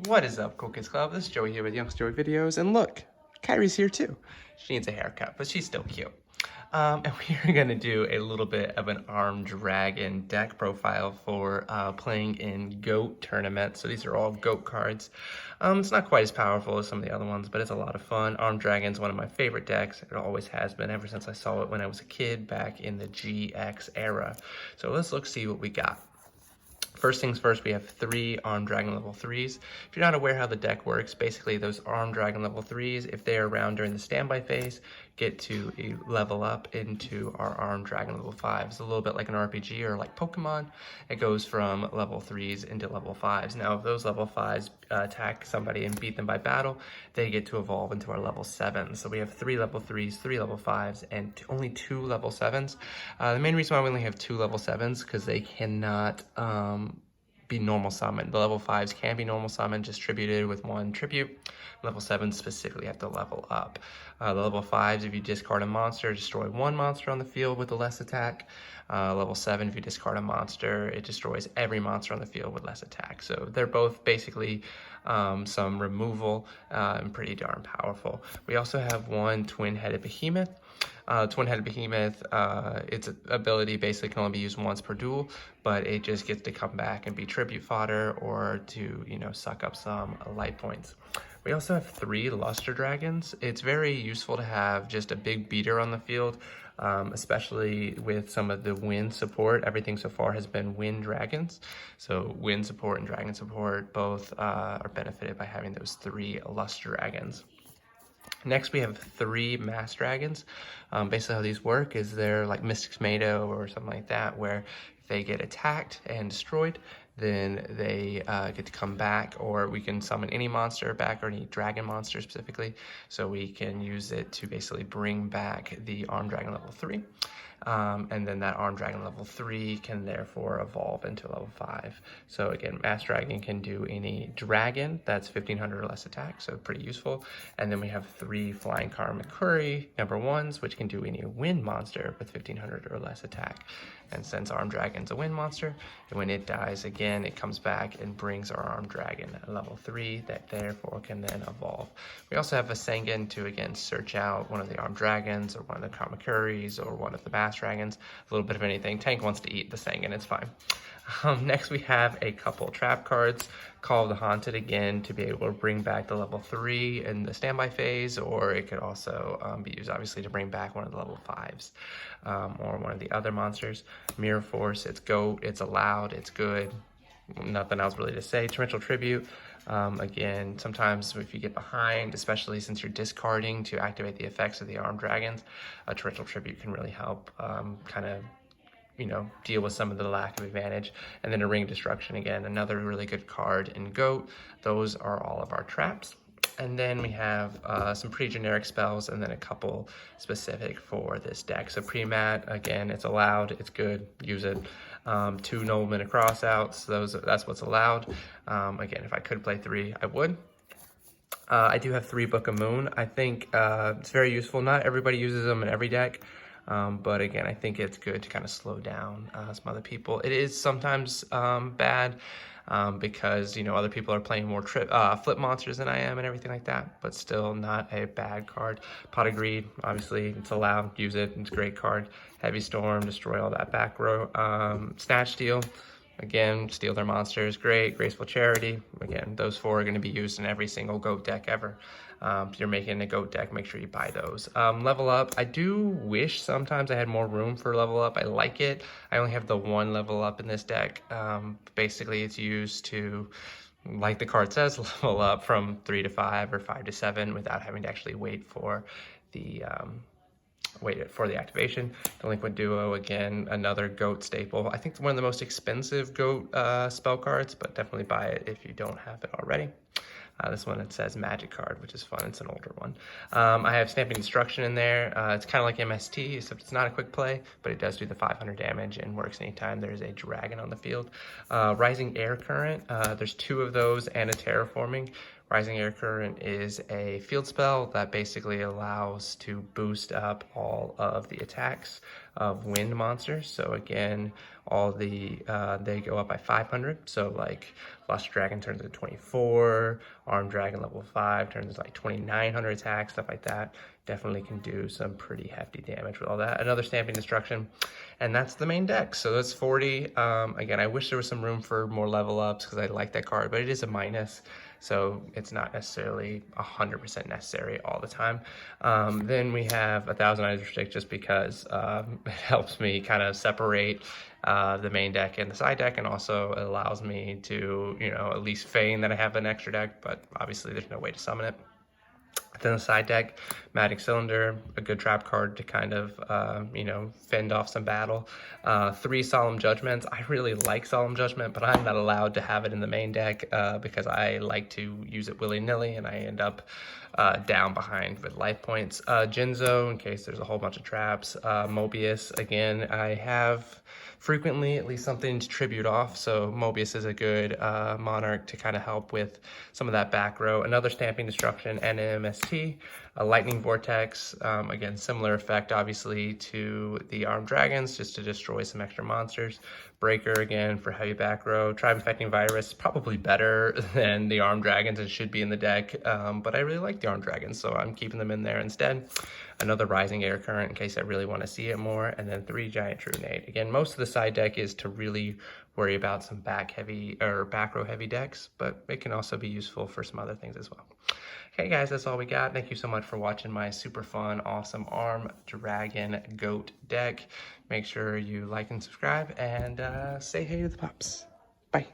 What is up, Cool Kids Club? This is Joey here with Young's Joey Videos, and look, Kyrie's here too. She needs a haircut, but she's still cute. And we are going to do a little bit of an Armed Dragon deck profile for playing in GOAT tournaments. So these are all GOAT cards. It's not quite as powerful as some of the other ones, but it's a lot of fun. Armed Dragon's one of my favorite decks. It always has been ever since I saw it when I was a kid back in the GX era. So let's see what we got. First things first, we have 3 Armed Dragon level 3s. If you're not aware how the deck works, basically those Armed Dragon level 3s, if they are around during the standby phase, get to level up into our Armed Dragon level 5s. A little bit like an RPG or like Pokemon, it goes from level 3s into level 5s. Now, if those level 5s attack somebody and beat them by battle, they get to evolve into our level 7s. So we have 3 level 3s, 3 level 5s, and only 2 level 7s. The main reason why we only have 2 level 7s because they cannot be normal summoned. The level 5s can be normal summoned, distributed with 1 tribute. Level 7s specifically have to level up. The level 5s, if you discard a monster, destroy 1 monster on the field with a less attack. Level 7, if you discard a monster, it destroys every monster on the field with less attack. So they're both basically some removal and pretty darn powerful. We also have 1 Twin-Headed Behemoth. Twin-Headed Behemoth, its ability basically can only be used once per duel, but it just gets to come back and be tribute fodder or to, suck up some life points. We also have 3 Luster Dragons. It's very useful to have just a big beater on the field, especially with some of the wind support. Everything so far has been wind dragons. So wind support and dragon support both are benefited by having those 3 Luster Dragons. Next, we have 3 Mass Dragons. Basically how these work is they're like Mystic's Mado or something like that, where if they get attacked and destroyed, then they get to come back, or we can summon any monster back, or any dragon monster specifically. So we can use it to basically bring back the Armed Dragon level 3. And then that Armed Dragon level 3 can therefore evolve into level 5. So again, Mass Dragon can do any dragon that's 1500 or less attack, so pretty useful. And then we have 3 Flying Kamakiri number 1s, which can do any wind monster with 1500 or less attack. And since Armed Dragon's a wind monster, when it dies again, it comes back and brings our Armed Dragon at level 3 that therefore can then evolve. We also have a Sangan to again search out one of the Armed Dragons or one of the Kamakiris or one of the Mass Dragons, a little bit of anything. Tank wants to eat the Sangan, it's fine. Next we have a couple trap cards. Call of the Haunted again to be able to bring back the level 3 in the standby phase, or it could also be used obviously to bring back one of the level 5s or one of the other monsters. Mirror Force, it's GOAT, it's allowed, it's good. Nothing else really to say. Torrential Tribute, again, sometimes if you get behind, especially since you're discarding to activate the effects of the Armed Dragons, a Torrential Tribute can really help kind of deal with some of the lack of advantage. And then a Ring of Destruction, again, another really good card in GOAT. Those are all of our traps. And then we have some pretty generic spells and then a couple specific for this deck. So Premat, again, it's allowed, it's good, use it. 2 Nobleman of Crossout, so that's what's allowed. Again, if I could play 3, I would. I do have 3 Book of Moon. I think it's very useful. Not everybody uses them in every deck. But again, I think it's good to kind of slow down some other people. It is sometimes bad because, other people are playing more flip monsters than I am and everything like that, but still not a bad card. Pot of Greed, obviously, it's allowed. Use it. It's a great card. Heavy Storm, destroy all that back row. Snatch Steal. Again, steal their monsters, great. Graceful Charity, again, those 4 are going to be used in every single GOAT deck ever. If you're making a GOAT deck, make sure you buy those. Level Up, I do wish sometimes I had more room for Level Up. I like it. I only have the 1 Level Up in this deck. Basically, it's used to, like the card says, level up from 3 to 5 or 5 to 7 without having to actually wait for the activation. Deliquent Duo, again, another GOAT staple. I think one of the most expensive GOAT spell cards, but definitely buy it if you don't have it already. This one, it says Magic card, which is fun. It's an older one. I have Stamping Destruction in there. It's kind of like MST, except it's not a quick play, but it does do the 500 damage and works anytime there's a dragon on the field. Rising Air Current, there's 2 of those and a Terraforming. Rising Air Current is a field spell that basically allows to boost up all of the attacks of wind monsters. So again, all the they go up by 500. So like Lost Dragon turns into 24, Armed Dragon level 5 turns into like 2900 attacks, stuff like that. Definitely can do some pretty hefty damage with all that. Another Stamping Destruction, and that's the main deck. So that's 40. Again, I wish there was some room for more level ups because I like that card, but it is a minus, so it's not necessarily 100% necessary all the time. Then we have 1,000 Eyes Restrict just because it helps me kind of separate the main deck and the side deck, and also it allows me to, you know, at least feign that I have an extra deck, but obviously there's no way to summon it. Then the side deck, Magic Cylinder, a good trap card to kind of, you know, fend off some battle. 3 Solemn Judgments. I really like Solemn Judgment, but I'm not allowed to have it in the main deck because I like to use it willy-nilly, and I end up down behind with life points. Jinzo, in case there's a whole bunch of traps. Mobius, again, I have frequently at least something to tribute off, so Mobius is a good monarch to kind of help with some of that back row. Another Stamping Destruction, NMST, a Lightning Vortex, again similar effect obviously to the Armed Dragons, just to destroy some extra monsters. Breaker again for heavy back row. Tribe Infecting Virus, probably better than the Armed Dragons and should be in the deck, but I really like the Armed Dragons, so I'm keeping them in there instead. Another Rising Air Current in case I really want to see it more, and then 3 Giant True Nade. Again, most of the side deck is to really worry about some back row heavy decks, but it can also be useful for some other things as well. Okay guys, that's all we got. Thank you so much for watching my super fun, awesome Arm Dragon Goat deck. Make sure you like and subscribe, and say hey to the pups. Bye.